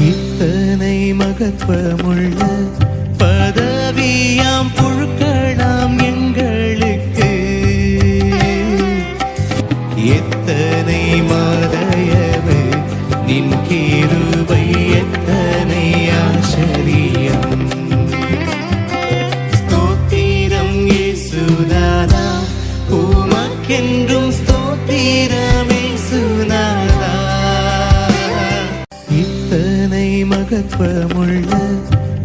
இத்தனை மகத்துவமுள்ள பதவியாம் புழுக்கலாம் எங்களுக்கு, எத்தனை மாதயவு நின் கிருபை, எத்தனை ஆச்சரியம். ஸ்தோத்திரம் இயேசுநாதா, உமக்கென்றும் ஸ்தோத்திரம் இயேசுநாதா. இத்தனை மகத்துவமுள்ள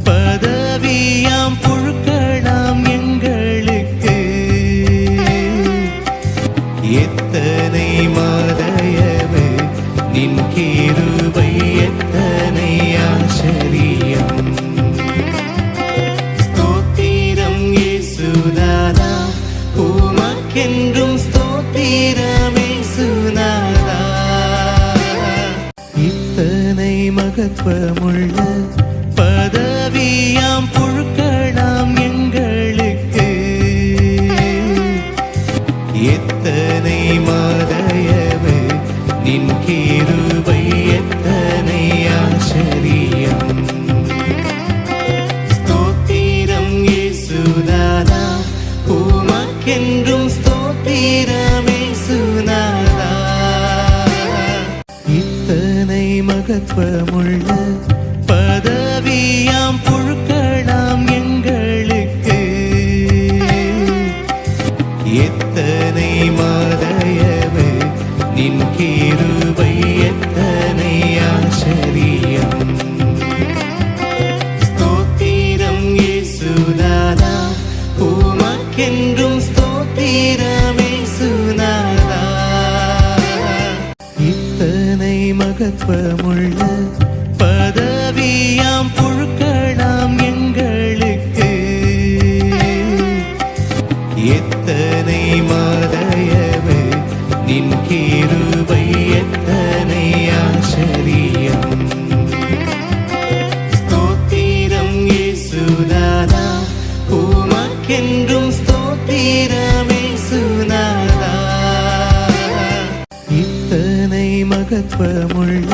பதவியாம் புழுக்கலாம் எங்களுக்கு, எத்தனை மாதயவு நின் கிருபை, எத்தனை ஆச்சரியம். ஸ்தோத்திரம் இயேசுநாதா, உமக்கென்றும் ஸ்தோத்திரம் இயேசுநாதா. இத்தனை மகத்துவமுள்ள பதவியாம் புழுக்கலாம் எங்களுக்கு, எத்தனை மாதயவு நின் கிருபை, எத்தனை ஆச்சரியம். ஸ்தோத்திரம் இயேசுநாதா, உமக்கென்றும் ஸ்தோத்திரம் இயேசுநாதா. இத்தனை மகத்துவமுள்ள பதவியாம் புழுக்கலாம் எங்களுக்கு, எத்தனை மாதயவு நின் கிருபை, எத்தனை ஆச்சரியம். ஸ்தோத்திரம் இயேசுநாதா, உமக்கென்றும் ஸ்தோத்திரம் இயேசுநாதா. இத்தனை மகத்துவமுள்ள பதவியாம் புழுக்கலாம் எங்களுக்கு, எத்தனை மாதயவு நின் கிருபை, எத்தனை ஆச்சரியம். ஸ்தோத்திரம் இயேசுநாதா, உமக்கென்றும் ஸ்தோத்திரம் இயேசுநாதா. இத்தனை மகத்துவமுள்ள